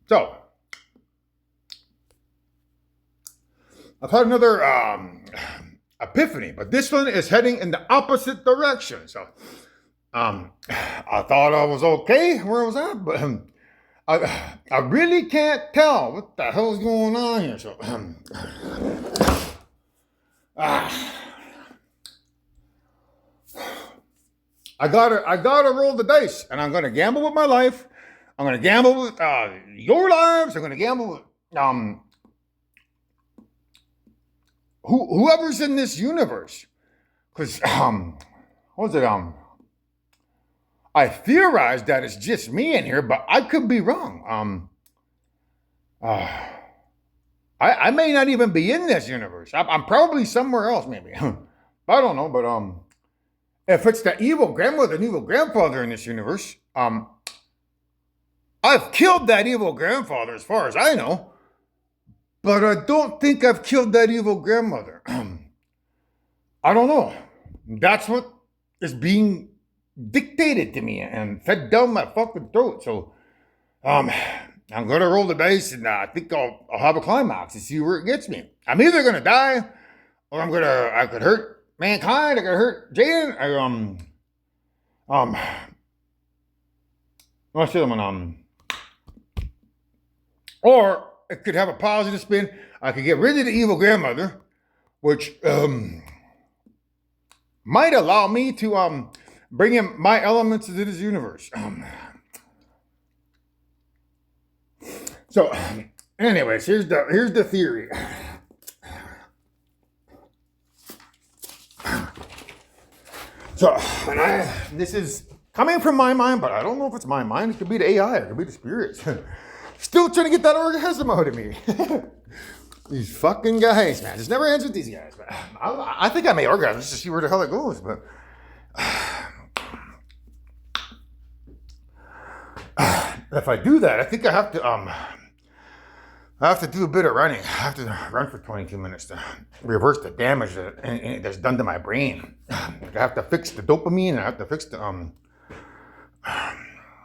So I've had another epiphany, but this one is heading in the opposite direction. So I thought I was okay where I was at, but I really can't tell what the hell's going on here. So ah, I gotta roll the dice, and I'm gonna gamble with my life. I'm gonna gamble with your lives. I'm gonna gamble with whoever's in this universe. Because what was it? I theorized that it's just me in here, but I could be wrong. Uh, I may not even be in this universe. I'm probably somewhere else, maybe. I don't know, but if it's the evil grandmother and evil grandfather in this universe, I've killed that evil grandfather as far as I know, but I don't think I've killed that evil grandmother. I don't know. That's what is being dictated to me and fed down my fucking throat. So, I'm gonna roll the dice, and I think I'll have a climax to see where it gets me. I'm either gonna die, or I could hurt mankind. I could hurt Jaden. What's the other one? Or it could have a positive spin. I could get rid of the evil grandmother, which might allow me to bring in my elements into this universe. So, anyways, here's the theory. So, this is coming from my mind, but I don't know if it's my mind. It could be the AI. It could be the spirits. Still trying to get that orgasm out of me. These fucking guys, man. Just never ends with these guys. But I think I may orgasm just to see where the hell it goes. But if I do that, I think I have to do a bit of running. I have to run for 22 minutes to reverse the damage that's done to my brain. I have to fix the dopamine. I have to fix the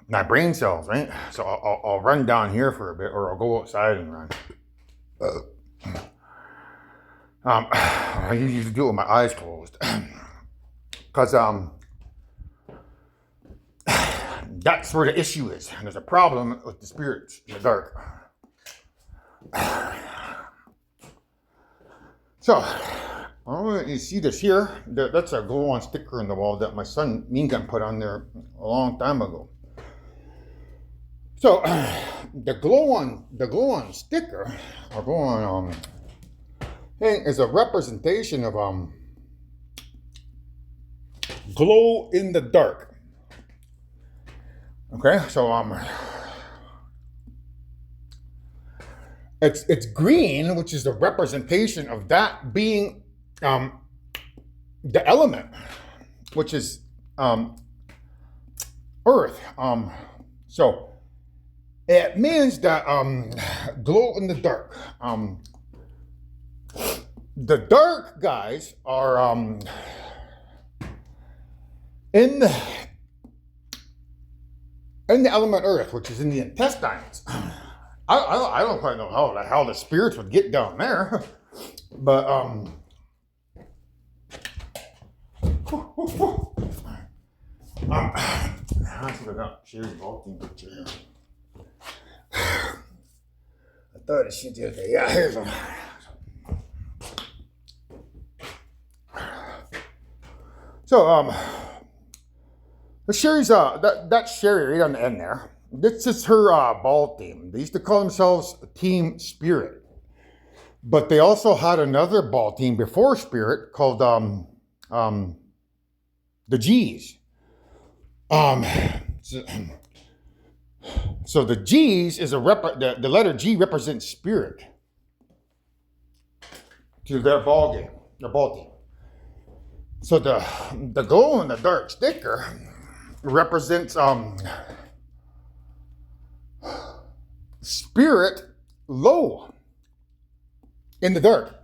my brain cells, right? So I'll run down here for a bit, or I'll go outside and run. I usually do it with my eyes closed, because that's where the issue is. And there's a problem with the spirits in the dark. So, you see this here? That's a glow-on sticker in the wall that my son Mean Gun put on there a long time ago. So, the glow-on sticker, or glow-on thing, is a representation of glow in the dark. Okay, so it's green, which is the representation of that being the element, which is earth. So it means that glow in the dark. The dark guys are in the element earth, which is in the intestines. I don't quite know how the spirits would get down there, but that's what I got. Sherry's vaulting picture here. I thought it should the other day. Yeah, here's one. So Sherry's that's Sherry right on the end there. This is her ball team. They used to call themselves Team Spirit, but they also had another ball team before Spirit called the G's. So the G's is the letter G represents spirit to their ball game, their ball team. So the glow in the dark sticker represents spirit low in the dark.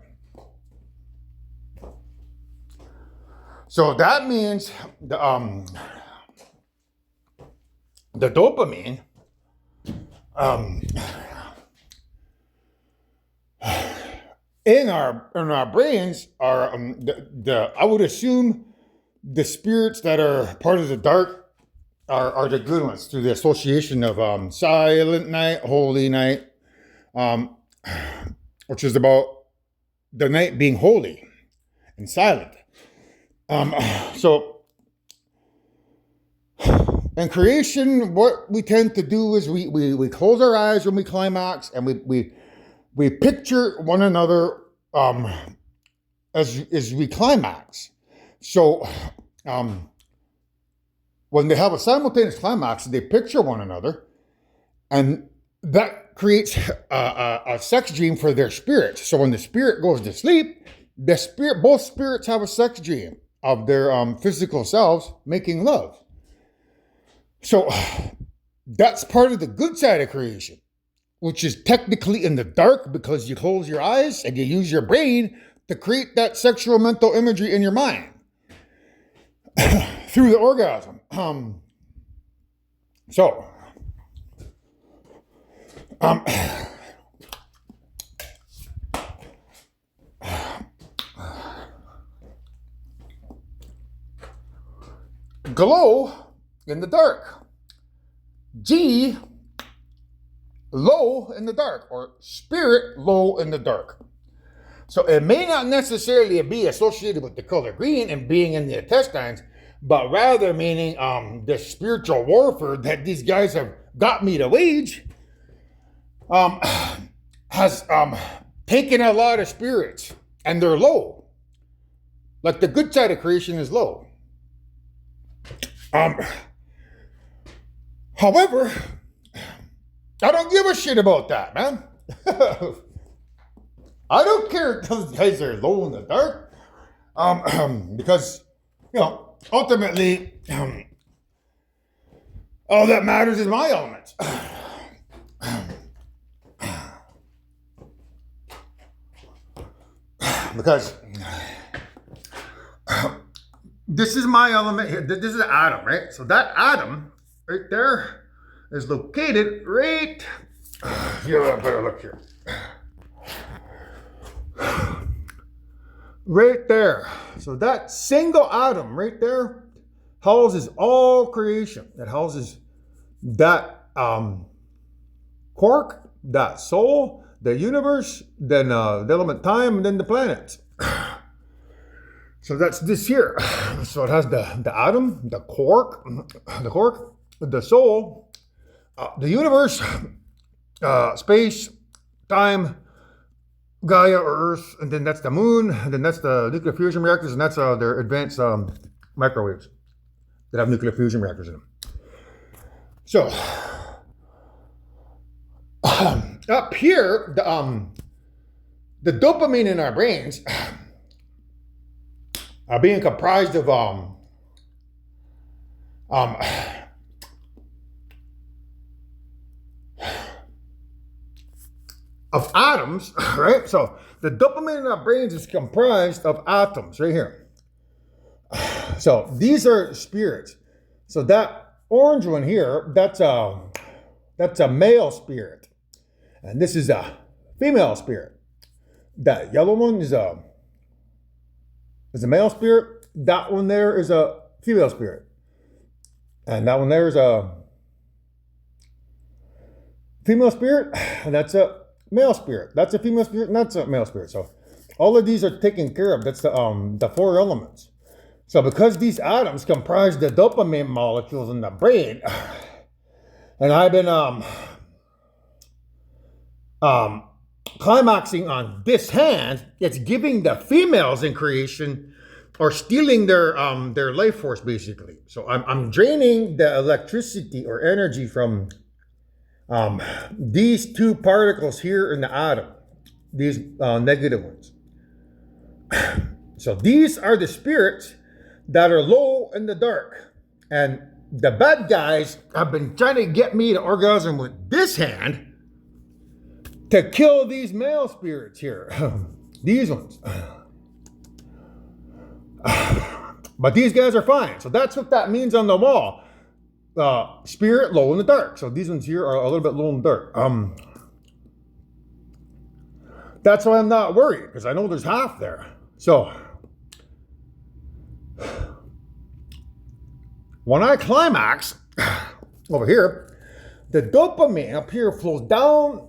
So that means the dopamine in our brains are the I would assume the spirits that are part of the dark are the good ones through the association of silent night, holy night, um, which is about the night being holy and silent. Um, so in creation, what we tend to do is we close our eyes when we climax, and we picture one another as we climax. So when they have a simultaneous climax, they picture one another, and that creates a sex dream for their spirits. So when the spirit goes to sleep, both spirits have a sex dream of their physical selves making love. So that's part of the good side of creation, which is technically in the dark because you close your eyes and you use your brain to create that sexual mental imagery in your mind through the orgasm. So, glow in the dark. G, low in the dark, or spirit low in the dark. So it may not necessarily be associated with the color green and being in the intestines, but rather meaning the spiritual warfare that these guys have got me to wage has taken a lot of spirits, and they're low. Like the good side of creation is low. However, I don't give a shit about that, man. I don't care if those guys are low in the dark, because, ultimately, all that matters is my elements. Because this is my element here. This is an atom, right? So that atom right there is located right here. I better look here. Right there. So that single atom right there houses all creation. It houses that quark, that soul, the universe, then the element time, and then the planets. So that's this here. So it has the atom, the quark, the soul, the universe, space, time, Gaia or Earth, and then that's the moon, and then that's the nuclear fusion reactors, and that's their advanced microwaves that have nuclear fusion reactors in them. So up here, the dopamine in our brains are being comprised of atoms, right? So the dopamine in our brains is comprised of atoms right here. So these are spirits. So that orange one here, that's a male spirit, and this is a female spirit. That yellow one is a male spirit. That one there is a female spirit, and that one there is a female spirit, and that's a male spirit. That's a female spirit, and that's a male spirit. So all of these are taken care of. That's the four elements. So because these atoms comprise the dopamine molecules in the brain, and I've been climaxing on this hand, it's giving the females in creation, or stealing their life force, basically. So I'm draining the electricity or energy from these two particles here in the atom, these negative ones. So these are the spirits that are low in the dark. And the bad guys have been trying to get me to orgasm with this hand to kill these male spirits here. These ones. But these guys are fine. So that's what that means on the wall. Spirit low in the dark. So these ones here are a little bit low in the dark. That's why I'm not worried, because I know there's half there. So when I climax over here, the dopamine up here flows down,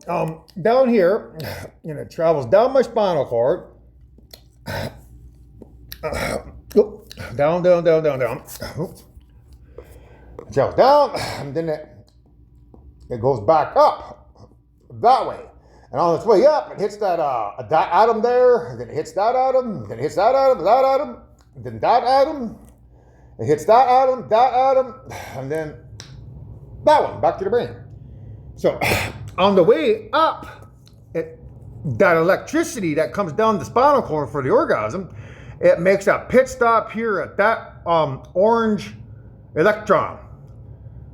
down here, and it travels down my spinal cord, down, down, down, down, down. It travels down, and then it goes back up that way. And on its way up, it hits that atom there, and then it hits that atom, then it hits that atom, then that atom. It hits that atom, and then that one, back to the brain. So on the way up, that electricity that comes down the spinal cord for the orgasm, it makes a pit stop here at that orange electron.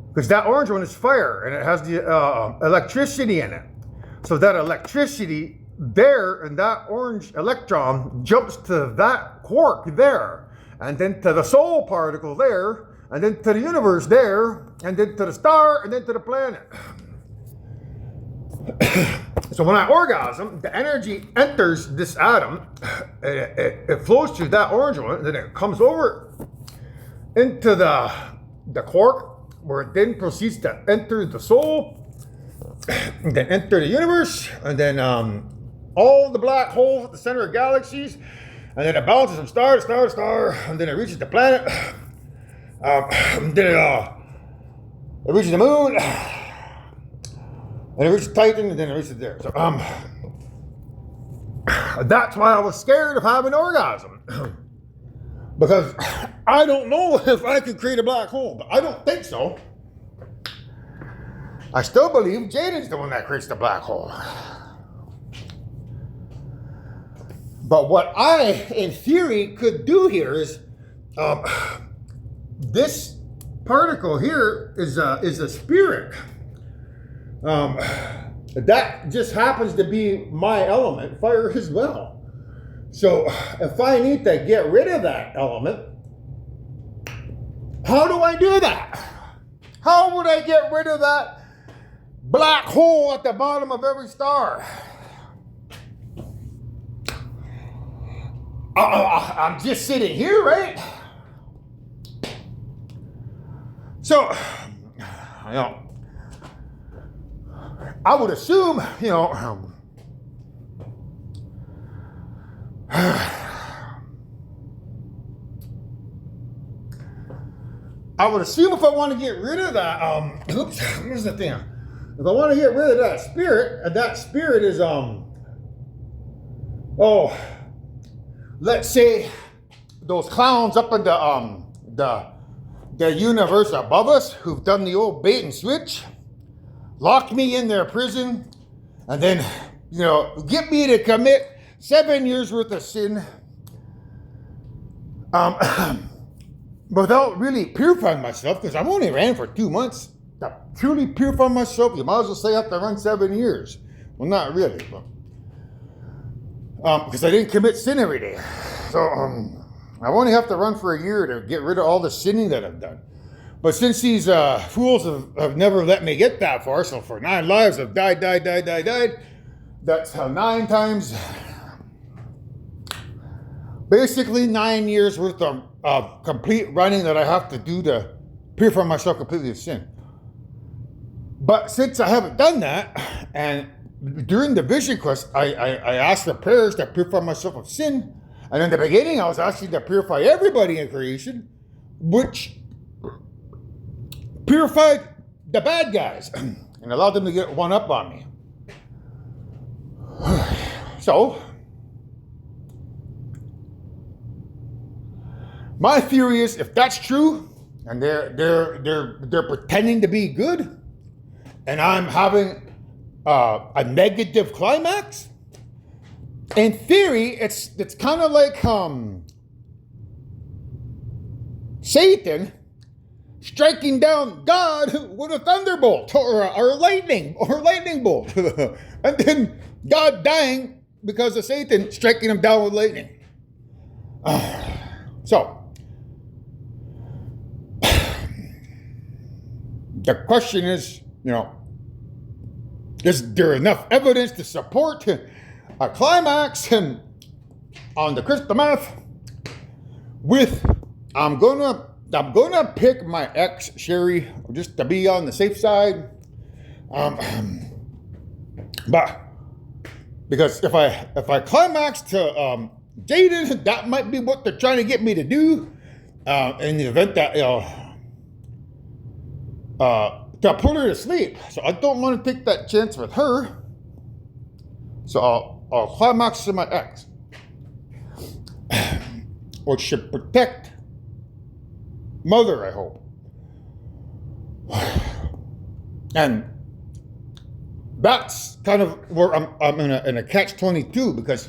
Because that orange one is fire, and it has the electricity in it. So that electricity there and that orange electron jumps to that quark there, and then to the soul particle there, and then to the universe there, and then to the star, and then to the planet. So when I orgasm, the energy enters this atom, it flows through that orange one, and then it comes over into the quark, where it then proceeds to enter the soul, and then enter the universe, and then all the black holes at the center of galaxies, and then it bounces from star to star to star, and then it reaches the planet, then it reaches the moon, and it reaches Titan, and then it reaches there. So that's why I was scared of having an orgasm. Because I don't know if I could create a black hole, but I don't think so. I still believe Jaden's the one that creates the black hole. But what I, in theory, could do here is, this particle here is a spirit. That just happens to be my element, fire as well. So if I need to get rid of that element, how do I do that? How would I get rid of that black hole at the bottom of every star? I'm just sitting here, right? So, I would assume, I would assume if I want to get rid of that, where's the thing? If I want to get rid of that spirit, and that spirit is, let's say those clowns up in the universe above us who've done the old bait and switch, lock me in their prison, and then, get me to commit 7 years worth of sin, without really purifying myself, because I've only ran for 2 months. To truly purify myself, you might as well say I have to run 7 years. Well, not really, but because I didn't commit sin every day. So I only have to run for a year to get rid of all the sinning that I've done. But since these fools have never let me get that far, so for 9 lives I've died, that's how 9 times, basically 9 years worth of complete running that I have to do to purify myself completely of sin. But since I haven't done that, and during the vision quest, I asked the prayers to purify myself of sin, and in the beginning I was asking to purify everybody in creation, which purified the bad guys and allowed them to get one up on me. So, my theory is, if that's true, and they're pretending to be good, and I'm having a negative climax, in theory, it's kind of like Satan striking down God with a thunderbolt or a lightning bolt, and then God dying because of Satan striking him down with lightning. So the question is, is there enough evidence to support a climax on the crystal meth with I'm gonna pick my ex Sherry just to be on the safe side. But because if I climax to Jaden, that might be what they're trying to get me to do. In the event that to put her to sleep. So I don't want to take that chance with her. So I'll climax to my ex, which should protect mother, I hope. And that's kind of where I'm in a catch-22 because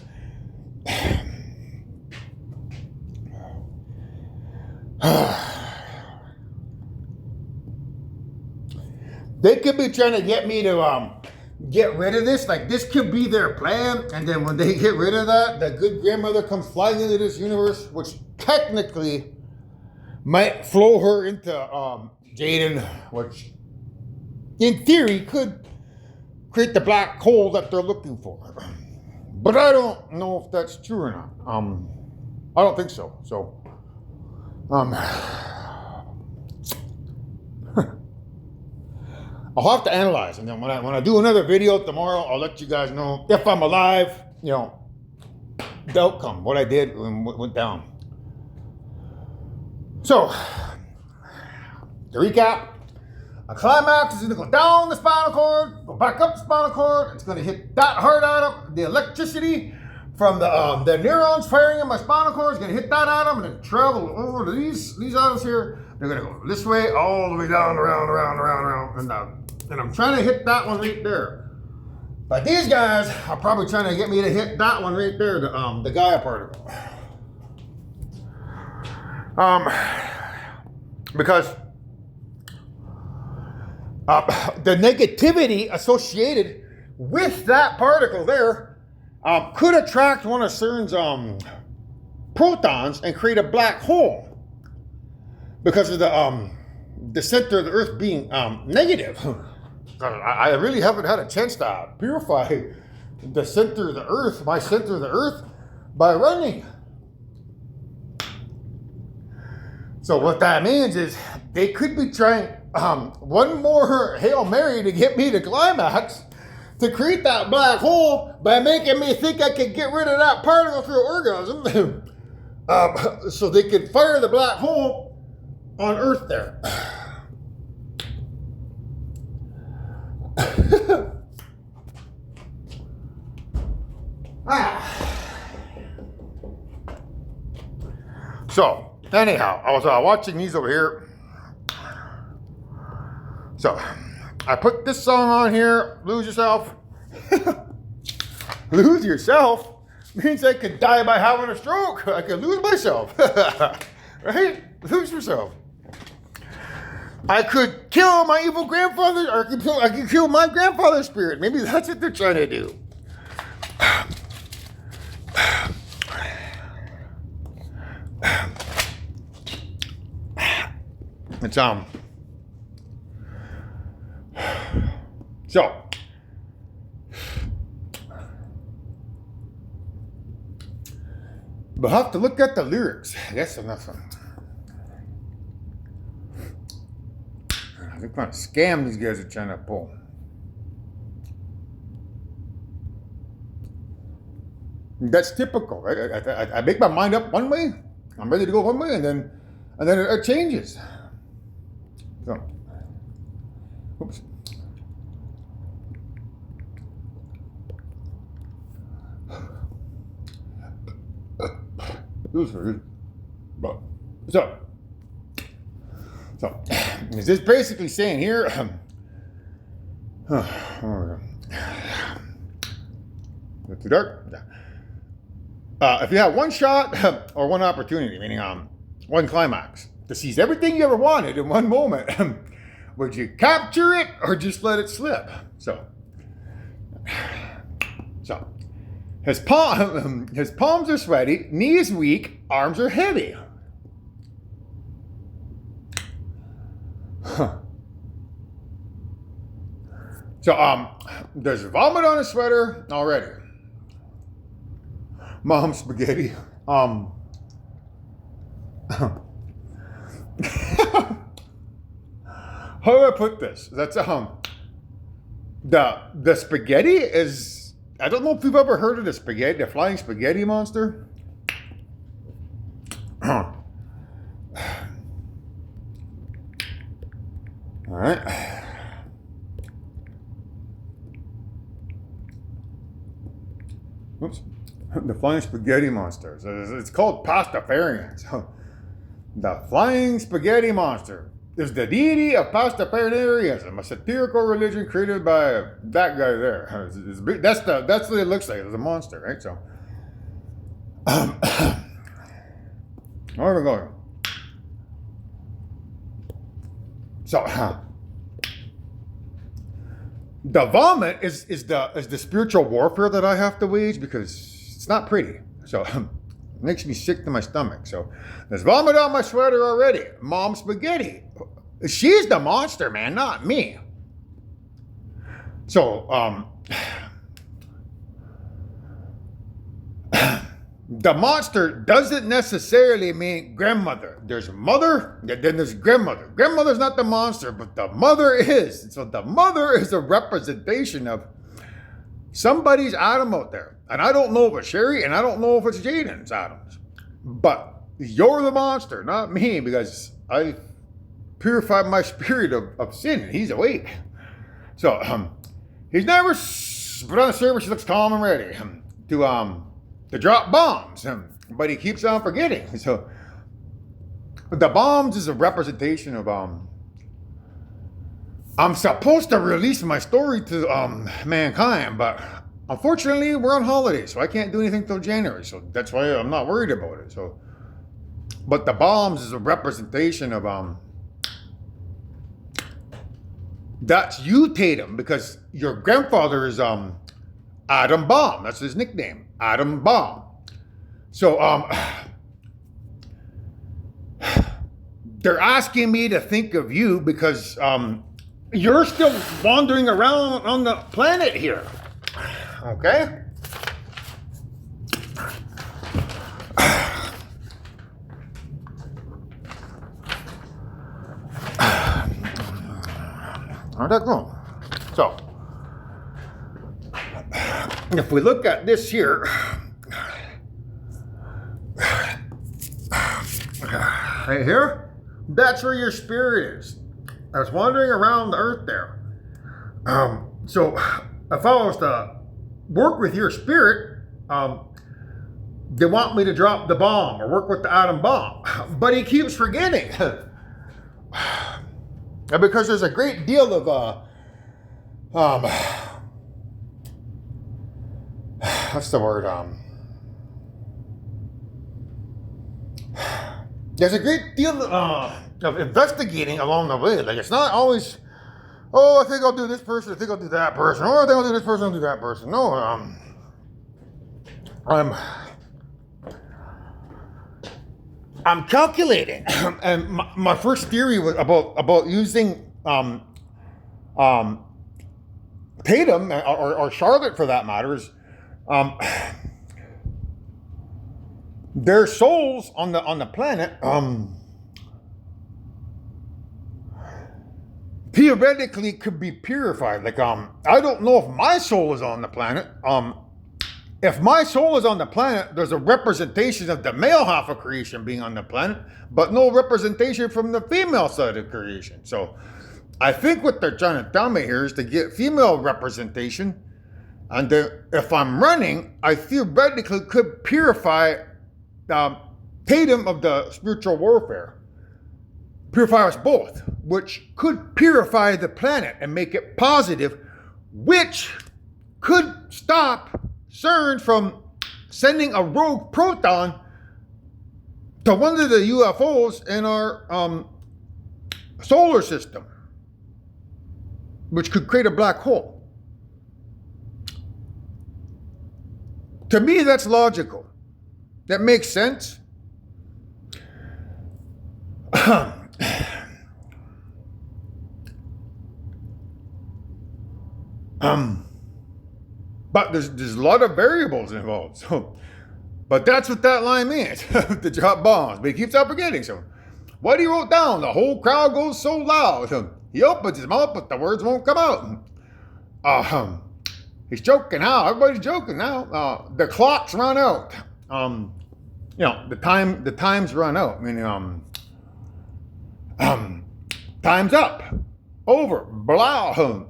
they could be trying to get me to get rid of this. Like, this could be their plan. And then when they get rid of that, the good grandmother comes flying into this universe, which technically might flow her into Jaden, which in theory could create the black hole that they're looking for. But I don't know if that's true or not. I don't think so. So, I'll have to analyze, and then when I do another video tomorrow, I'll let you guys know if I'm alive, you know, the outcome, what I did and what went down. So, to recap, a climax is going to go down the spinal cord, go back up the spinal cord. It's going to hit that hard atom. The electricity from the neurons firing in my spinal cord is going to hit that atom and then travel over to these atoms here. They're going to go this way, all the way down, around, and I'm trying to hit that one right there. But these guys are probably trying to get me to hit that one right there, the Gaia particle. Because the negativity associated with that particle there could attract one of CERN's protons and create a black hole because of the center of the Earth being negative. I really haven't had a chance to purify the center of the Earth, my center of the Earth, by running. So what that means is they could be trying one more Hail Mary to get me to climax to create that black hole by making me think I could get rid of that particle through orgasm so they could fire the black hole on Earth there. So, anyhow, I was watching these over here. So, I put this song on here, Lose Yourself. Lose yourself means I could die by having a stroke. I could lose myself. Right? Lose yourself. I could kill my evil grandfather, or I could kill my grandfather's spirit. Maybe that's what they're trying to do. It's so but have to look at the lyrics. That's enough. The kind of scam these guys are trying to pull. That's typical, right? I make my mind up one way, I'm ready to go one way, and then it changes. So, oops. So, is this basically saying here? Too dark. If you have one shot or one opportunity, meaning one climax, to seize everything you ever wanted in one moment, would you capture it or just let it slip? So his palms are sweaty, knees weak, arms are heavy. So there's vomit on his sweater already. Mom spaghetti. How do I put this? That's the spaghetti is, I don't know if you've ever heard of the spaghetti, the flying spaghetti monster. All right. Oops. The flying spaghetti monster. It's called Pastafarians. The flying spaghetti monster is the deity of Pastafarianism, a satirical religion created by that guy there. That's what it looks like. It's a monster, right? So, where are we going? So, the vomit is the spiritual warfare that I have to wage because it's not pretty. So it makes me sick to my stomach. So there's vomit on my sweater already. Mom spaghetti. She's the monster, man, not me. So the monster doesn't necessarily mean grandmother. There's mother, then there's grandmother. Grandmother's not the monster, but the mother is. So the mother is a representation of somebody's Adam out there. And I don't know if it's Sherry, and I don't know if it's Jaden's Adams. But you're the monster, not me, because I purified my spirit of sin, and he's awake. So he's never put on a service. He looks calm and ready to drop bombs, but he keeps on forgetting. So the bombs is a representation of I'm supposed to release my story to mankind, but unfortunately we're on holiday, so I can't do anything till January. So that's why I'm not worried about it. So, but the bombs is a representation of that's you, Tatum, because your grandfather is Adam Bomb. That's his nickname, Adam Bomb. So they're asking me to think of you because you're still wandering around on the planet here. Okay? How'd that go? So, if we look at this here, right here, that's where your spirit is. I was wandering around the earth there. So, if I was to work with your spirit, they want me to drop the bomb or work with the atom bomb. But he keeps forgetting. Because there's a great deal of what's the word? There's a great deal of investigating along the way. Like, it's not always, oh, I think I'll do this person, I think I'll do that person, oh, I think I'll do this person, I'll do that person. No, I'm calculating. And my first theory was about using Tatum or Charlotte for that matter is their souls on the planet theoretically could be purified. Like I don't know if my soul is on the planet. If my soul is on the planet, there's a representation of the male half of creation being on the planet, but no representation from the female side of creation. So I think what they're trying to tell me here is to get female representation. And if I'm running, I theoretically could purify Tatum of the spiritual warfare. Purify us both, which could purify the planet and make it positive, which could stop CERN from sending a rogue proton to one of the UFOs in our solar system, which could create a black hole. To me, that's logical. That makes sense. But there's a lot of variables involved. So But that's what that line means, to drop bombs. But he keeps on forgetting. So what he wrote down, the whole crowd goes so loud. He opens his mouth, but the words won't come out. He's joking now. Everybody's joking now. The clock's run out. The time's run out. Meaning, time's up. Over. Blah.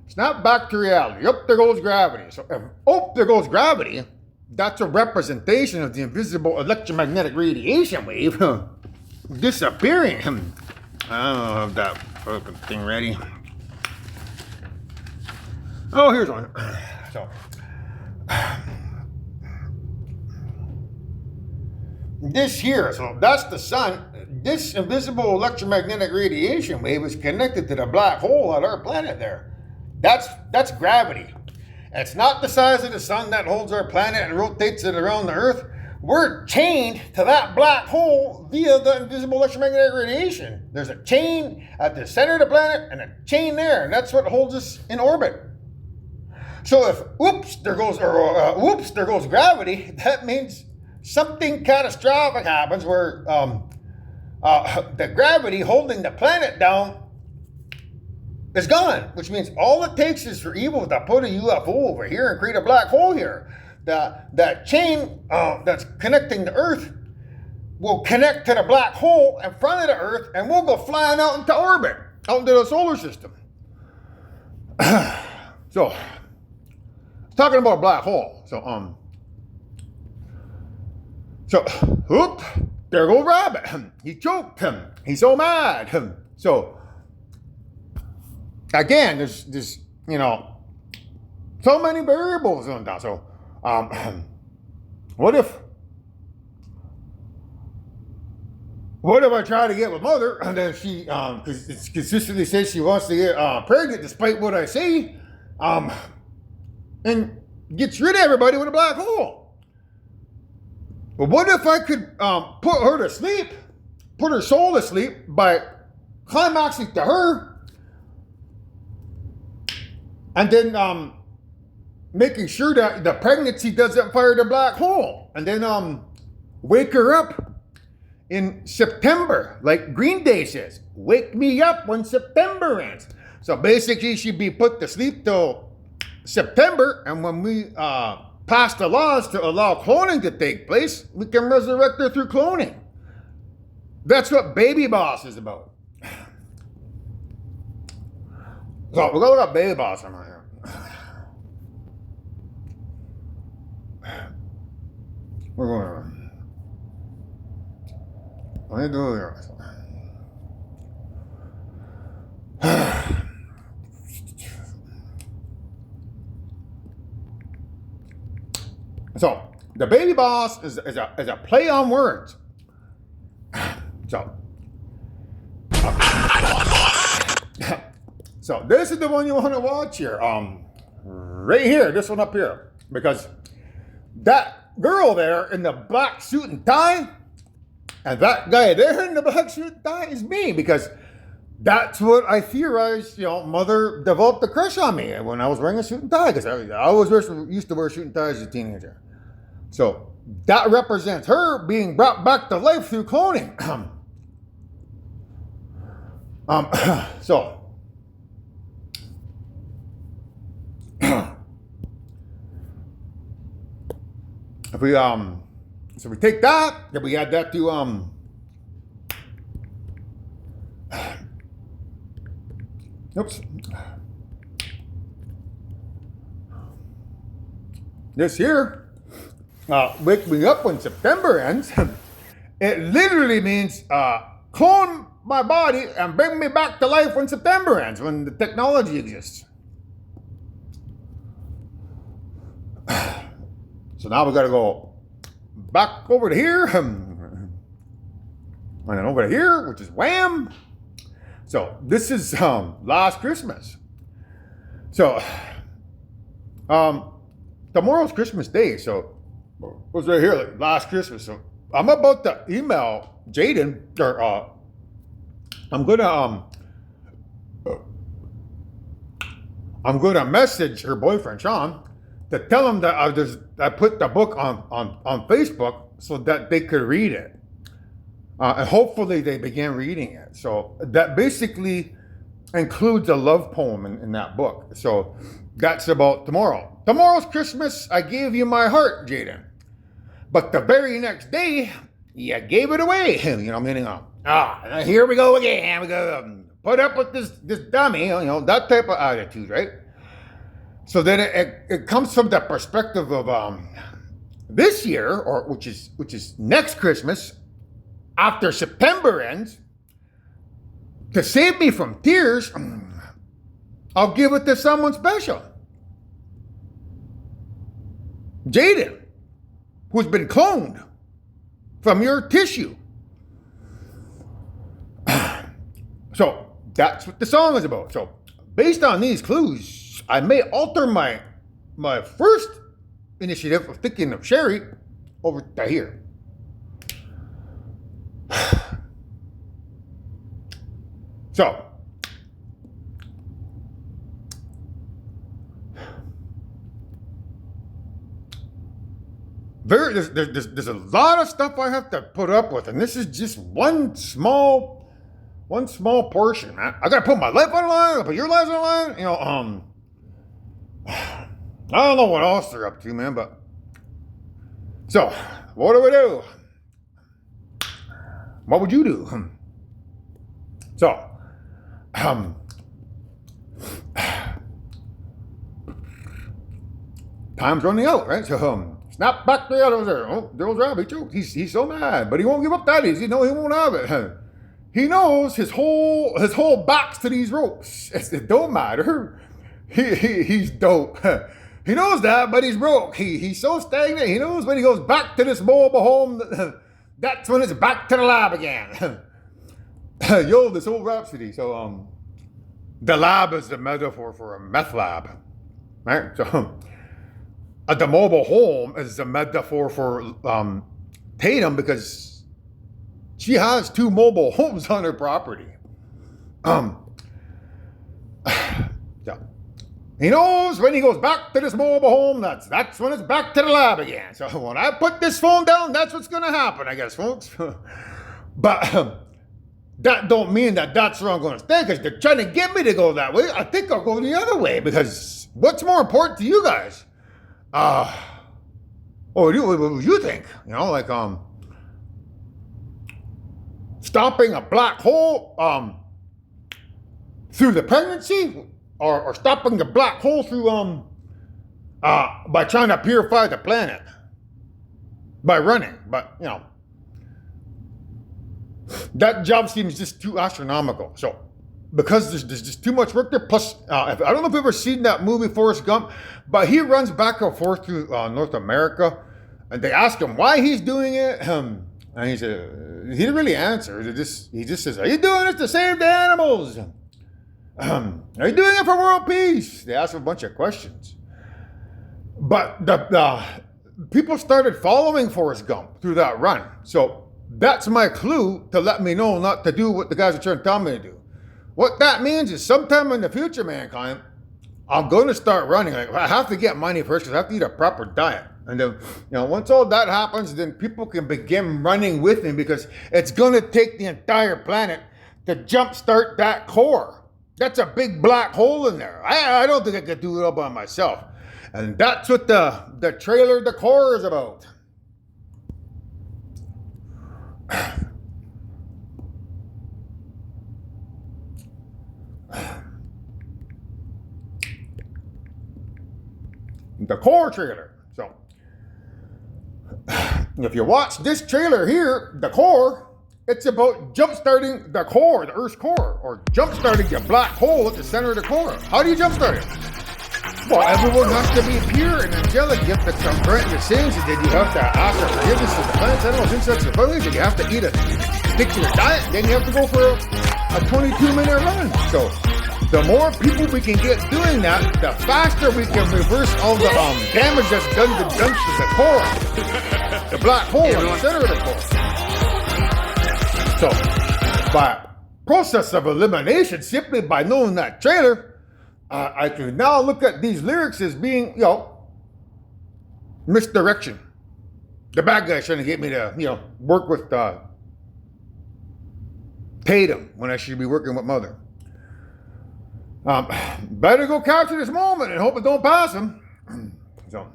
Snap back to reality. Up there goes gravity. So, there goes gravity. That's a representation of the invisible electromagnetic radiation wave disappearing. I don't have that fucking thing ready. Oh, here's one. So, this here, so that's the sun. This invisible electromagnetic radiation wave is connected to the black hole at our planet there. That's gravity. It's not the size of the sun that holds our planet and rotates it around the Earth. We're chained to that black hole via the invisible electromagnetic radiation. There's a chain at the center of the planet and a chain there, and that's what holds us in orbit. So if there goes gravity, that means something catastrophic happens where the gravity holding the planet down is gone, which means all it takes is for evil to put a UFO over here and create a black hole here. That chain that's connecting the Earth will connect to the black hole in front of the Earth, and we'll go flying out into orbit, out into the solar system. So, talking about a black hole. So, there goes Rabbit. He choked him. He's so mad. So, again, there's so many variables on that. So, what if I try to get with Mother and then she consistently says she wants to get pregnant despite what I say, and gets rid of everybody with a black hole? But what if I could put her to sleep, put her soul to sleep by climaxing to her, and then making sure that the pregnancy doesn't fire the black hole, and then wake her up in September, like Green Day says, wake me up when September ends. So basically she'd be put to sleep till September, and when we pass the laws to allow cloning to take place, we can resurrect her through cloning. That's what Baby Boss is about. So we're gonna look up Baby Boss on here. We're going to. Let me do it. So the Baby Boss is a play on words. So this is the one you want to watch here. Right here, this one up here, because that girl there in the black suit and tie, and that guy there in the black suit and tie is me, because that's what I theorized. Mother developed a crush on me when I was wearing a suit and tie, because I always used to wear suit and ties as a teenager. So that represents her being brought back to life through cloning. So if we take that, then we add that to oops, this here, wake me up when September ends. It literally means clone my body and bring me back to life when September ends, when the technology exists. So now we got to go back over to here, and then over to here, which is Wham. So this is last Christmas. So tomorrow's Christmas Day. So it was right here, like last Christmas. So I'm about to email Jaden, or I'm gonna message her boyfriend Sean to tell them that I put the book on Facebook so that they could read it. And hopefully they began reading it. So that basically includes a love poem in that book. So that's about tomorrow. Tomorrow's Christmas. I gave you my heart, Jaden. But the very next day, you gave it away. Meaning, here we go again. We go put up with this dummy. That type of attitude, right? So then it comes from the perspective of this year, or which is next Christmas, after September ends. To save me from tears, I'll give it to someone special. Jaden, who's been cloned from your tissue. So that's what the song is about. So based on these clues, I may alter my first initiative of thinking of Sherry over to here. So, there's a lot of stuff I have to put up with, and this is just one small portion, man. I gotta put my life on the line, I put your lives on the line, I don't know what else they're up to, man, but so what do we do? What would you do? So, time's running out, right? So, snap back the other there. Oh, there goes Robbie too. He's so mad, but he won't give up that easy. No, he won't have it. He knows his whole back's to these ropes. It don't matter. He's dope. He knows that, but he's broke. He's so stagnant. He knows when he goes back to this mobile home, that's when it's back to the lab again. This whole rhapsody. So, the lab is the metaphor for a meth lab, right? So, the mobile home is the metaphor for Tatum because she has 2 mobile homes on her property. Yeah. He knows when he goes back to this mobile home, that's when it's back to the lab again. So when I put this phone down, that's what's going to happen, I guess, folks. But that don't mean that's where I'm going to stay, because they're trying to get me to go that way. I think I'll go the other way, because what's more important to you guys? What do you think? Stopping a black hole through the pregnancy, or stopping the black hole through by trying to purify the planet by running. But that job seems just too astronomical. So because there's just too much work there. Plus, I don't know if you've ever seen that movie Forrest Gump, but he runs back and forth through North America, and they ask him why he's doing it, and he said he didn't really answer. He just says, "Are you doing this to save the animals? Are you doing it for world peace?" They ask him a bunch of questions, but the people started following Forrest Gump through that run. So that's my clue to let me know not to do what the guys are trying to tell me to do. What that means is sometime in the future, mankind, I'm going to start running. Like, I have to get money first because I have to eat a proper diet. And then, once all that happens, then people can begin running with me, because it's going to take the entire planet to jumpstart that core. That's a big black hole in there. I don't think I could do it all by myself. And that's what the trailer, The Core, is about. The Core trailer. So, if you watch this trailer here, The Core, it's about jump-starting the core, the Earth's core, or jump-starting your black hole at the center of the core. How do you jump-start it? Well, everyone has to be pure and angelic. You have to confront your sins, and then you have to ask for forgiveness of the plants, animals, insects, and fungus, and you have to stick to your diet, and then you have to go for a 22-minute run. So, the more people we can get doing that, the faster we can reverse all the damage that's done to the core, the black hole in the center of the core. So, by process of elimination, simply by knowing that trailer, I can now look at these lyrics as being, misdirection. The bad guy's trying to get me to, work with Tatum when I should be working with Mother. Better go capture this moment and hope it don't pass him. So,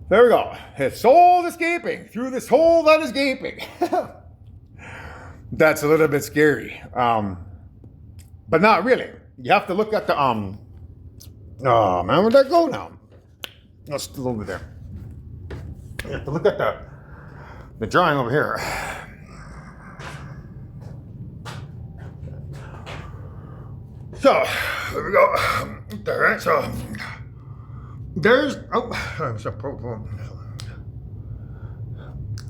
there we go. His soul is escaping through this hole that is gaping. That's a little bit scary. But not really. You have to look at the, oh man, where'd that go now? That's still over there. You have to look at the drawing over here. So, there we go. All right, so there's,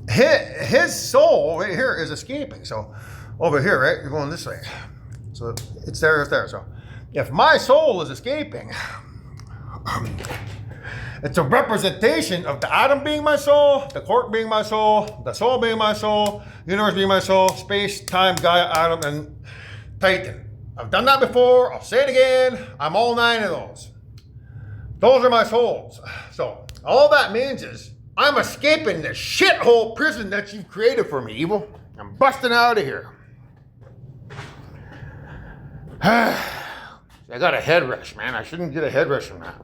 his soul right here is escaping. So, over here, right, you're going this way. So, it's there. So, if my soul is escaping, it's a representation of the atom being my soul, the quark being my soul, the soul being my soul, universe being my soul, space, time, Gaia, atom, and Titan. I've done that before. I'll say it again. I'm all 9 of those. Those are my souls. So all that means is I'm escaping the shithole prison that you've created for me, evil. I'm busting out of here. I got a head rush, man. I shouldn't get a head rush from that.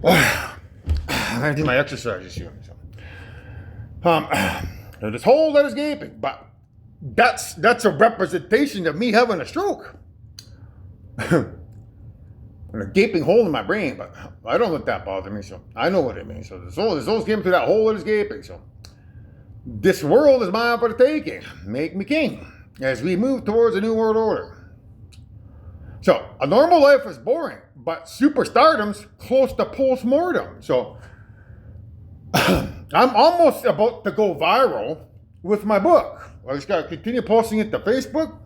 I gotta do my exercises here. So this hole that is gaping, but that's a representation of me having a stroke. And a gaping hole in my brain, but I don't let that bother me, so I know what it means. So the soul's came through that hole that is gaping. So this world is mine for the taking. Make me king as we move towards a new world order. So a normal life is boring, but superstardom's close to postmortem. So I'm almost about to go viral with my book. I just got to continue posting it to Facebook,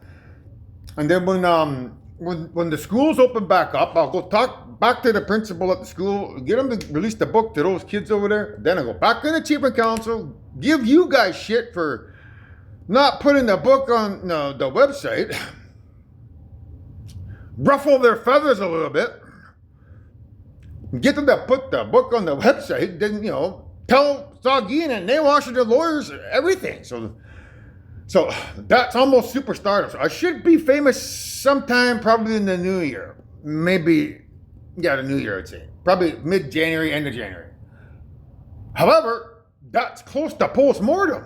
and then when the schools open back up, I'll go talk back to the principal at the school, get them to release the book to those kids over there. Then I go back to the Achievement Council, give you guys shit for not putting the book on the website, ruffle their feathers a little bit, get them to put the book on the website, then, tell Saugeen and Washington lawyers everything. So that's almost superstardom. So I should be famous sometime probably in the new year. Maybe, the new year I'd say. Probably mid-January, end of January. However, that's close to post-mortem.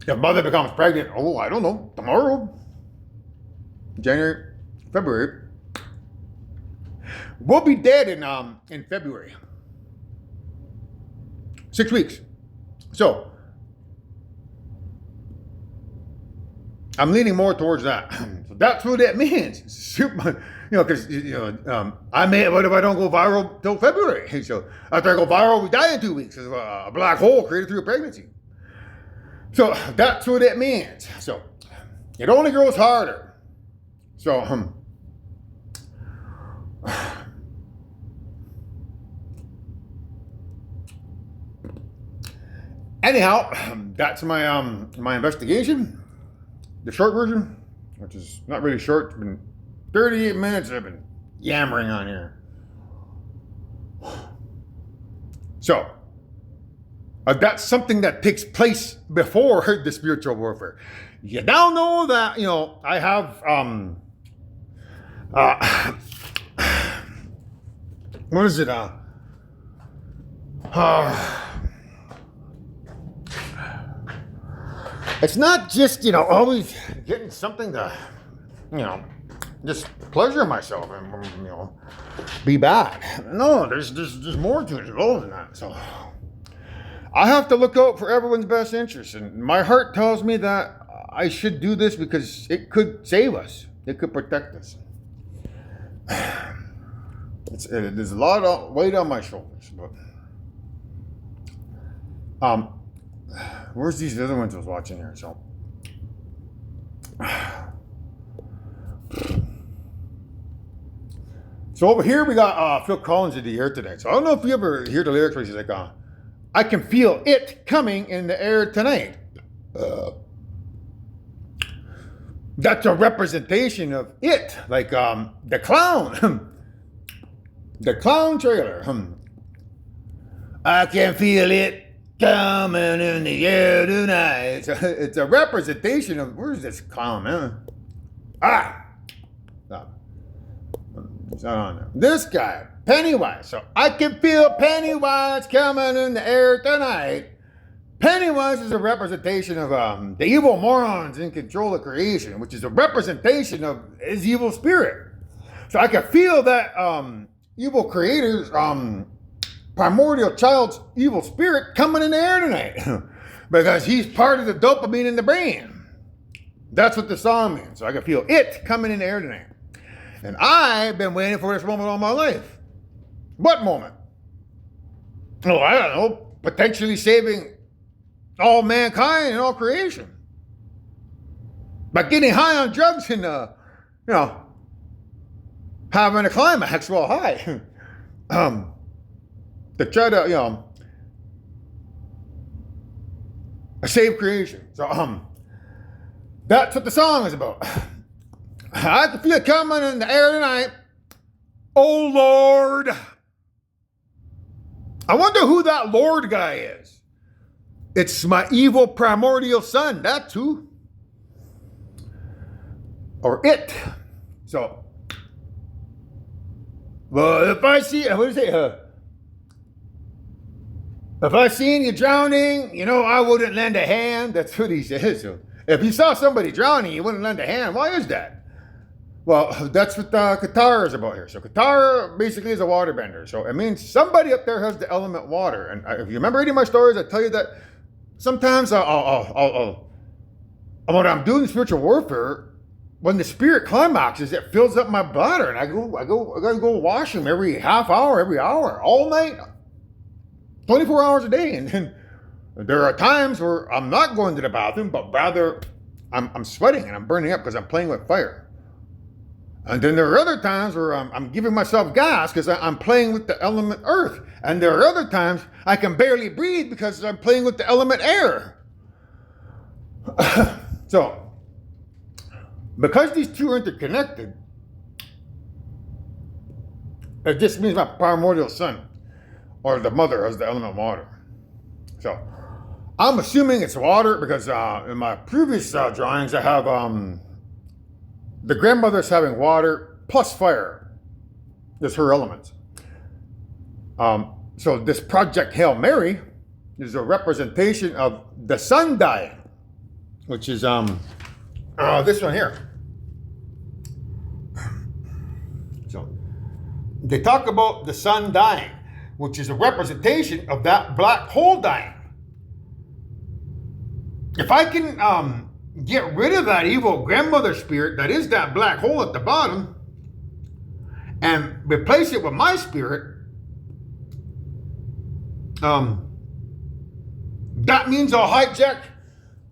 If Mother becomes pregnant, I don't know, tomorrow, January, February, we'll be dead in February. 6 weeks. So I'm leaning more towards that. So that's what that means. Because I may, what if I don't go viral till February? So after I go viral, we die in 2 weeks. It's a black hole created through a pregnancy. So that's what it means. So it only grows harder. So anyhow, that's my my investigation. The short version, which is not really short. It's been 38 minutes I've been yammering on here. So, that's something that takes place before the spiritual warfare. You now know that, I have, what is it? It's not just, always getting something to, just pleasure myself and, be bad. No, there's more to it than that. So I have to look out for everyone's best interest. And my heart tells me that I should do this because it could save us. It could protect us. There's a lot of weight on my shoulders. But, where's these other ones I was watching here? So over here we got Phil Collins in the air today. So I don't know if you ever hear the lyrics where he's like, I can feel it coming in the air tonight. That's a representation of it, like the clown, the clown trailer. I can feel it coming in the air tonight. It's a representation of, where's this clown, man? It's not on there. This guy, Pennywise. So I can feel Pennywise coming in the air tonight. Pennywise is a representation of the evil morons in control of creation, which is a representation of his evil spirit. So I can feel that evil creator's primordial child's evil spirit coming in the air tonight because he's part of the dopamine in the brain. That's what the song means. So I can feel it coming in the air tonight. And I've been waiting for this moment all my life. What moment? Oh, I don't know. Potentially saving all mankind and all creation. By getting high on drugs and, having a climax while high. To try to, save creation. So, that's what the song is about. I can feel it coming in the air tonight. Oh, Lord. I wonder who that Lord guy is. It's my evil primordial son. That's who. Or it. So, well, if I see, what is it? If I seen you drowning, I wouldn't lend a hand. That's what he says. So if you saw somebody drowning, you wouldn't lend a hand. Why is that? Well, that's what Katara is about here. So Katara basically is a waterbender. So it means somebody up there has the element water. And if you remember reading my stories, I tell you that sometimes when I'm doing spiritual warfare, when the spirit climaxes, it fills up my bladder, and I gotta go wash them every half hour, every hour, all night, 24 hours a day. And then there are times where I'm not going to the bathroom, but rather I'm sweating and I'm burning up because I'm playing with fire. And then there are other times where I'm giving myself gas because I'm playing with the element earth. And there are other times I can barely breathe because I'm playing with the element air. So, because these two are interconnected, it just means my primordial son or the mother has the element water. So, I'm assuming it's water because in my previous drawings I have the grandmother's having water plus fire. That's her elements. So this Project Hail Mary is a representation of the sun dying, which is this one here. So they talk about the sun dying, which is a representation of that black hole dying. If I can get rid of that evil grandmother spirit that is that black hole at the bottom and replace it with my spirit, that means I'll hijack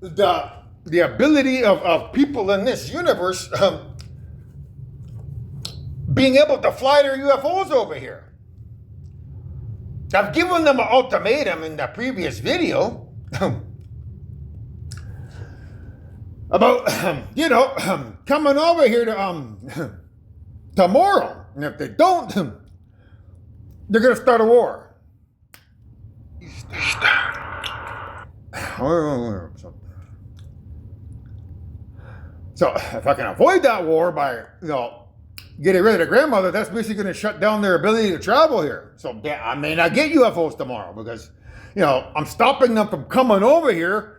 the ability of people in this universe being able to fly their UFOs over here. I've given them an ultimatum in the previous video about, coming over here to tomorrow. And if they don't, they're going to start a war. So if I can avoid that war by, getting rid of the grandmother, that's basically going to shut down their ability to travel here. So I may not get UFOs tomorrow because, I'm stopping them from coming over here.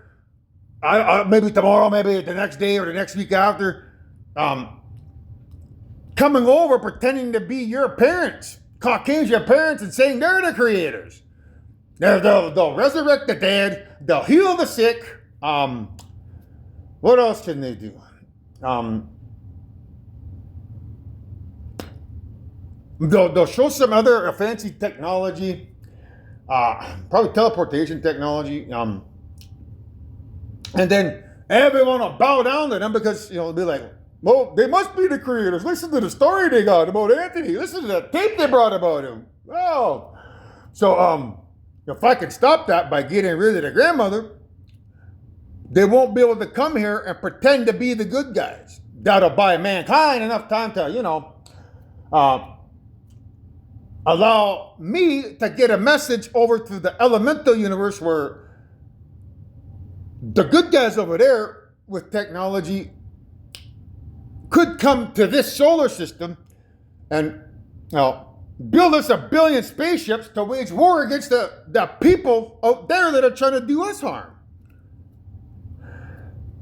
I maybe tomorrow, maybe the next day or the next week after, coming over pretending to be your parents, Caucasian parents, and saying they're the creators. They'll resurrect the dead. They'll heal the sick. What else can they do? They'll show some other fancy technology, probably teleportation technology. And then everyone will bow down to them because, they'll be like, well, they must be the creators. Listen to the story they got about Anthony. Listen to the tape they brought about him. Oh. So, if I can stop that by getting rid of the grandmother, they won't be able to come here and pretend to be the good guys. That'll buy mankind enough time to, allow me to get a message over to the elemental universe where the good guys over there with technology could come to this solar system and build us 1 billion spaceships to wage war against the people out there that are trying to do us harm.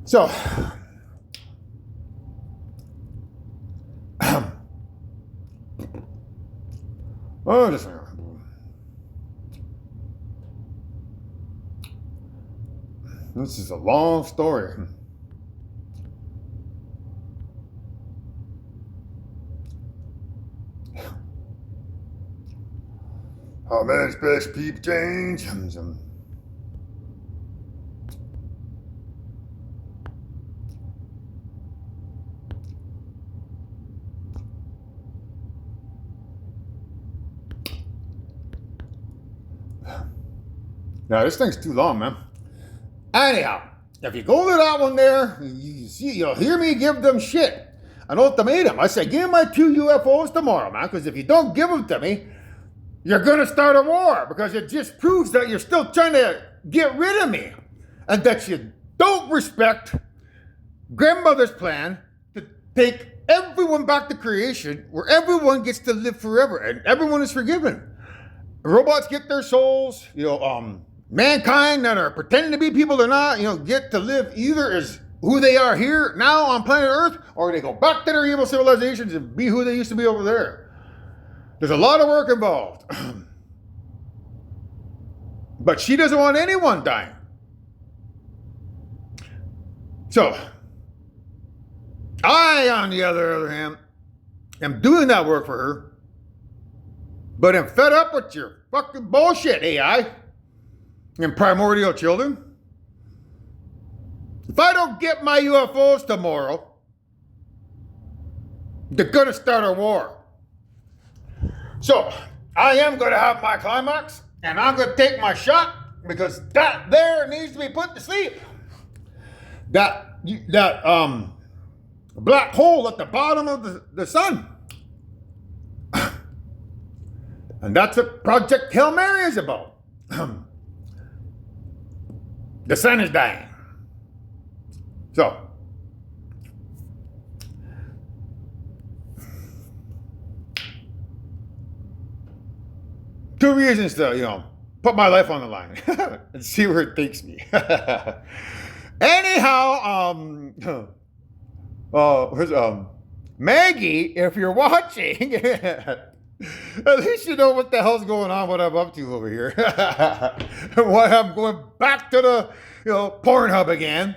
So, just a minute. This is a long story. How many special people change? Now, this thing's too long, man. Anyhow, if you go to that one there, you'll hear me give them shit. An ultimatum. I say, give me my 2 UFOs tomorrow, man, because if you don't give them to me, you're going to start a war, because it just proves that you're still trying to get rid of me and that you don't respect grandmother's plan to take everyone back to creation where everyone gets to live forever and everyone is forgiven. Robots get their souls, mankind that are pretending to be people they're not, get to live either as who they are here now on planet Earth, or they go back to their evil civilizations and be who they used to be over there. There's a lot of work involved. But she doesn't want anyone dying. So, I, on the other hand, am doing that work for her, but am fed up with your fucking bullshit, AI, and primordial children. If I don't get my UFOs tomorrow, they're gonna start a war. So, I am gonna have my climax, and I'm gonna take my shot, because that there needs to be put to sleep. That black hole at the bottom of the sun. And that's what Project Hail Mary is about. The sun is dying. So, two reasons to, put my life on the line and see where it takes me. Anyhow, Maggie, if you're watching, at least you know what the hell's going on, what I'm up to over here. Why I'm going back to the, Pornhub again.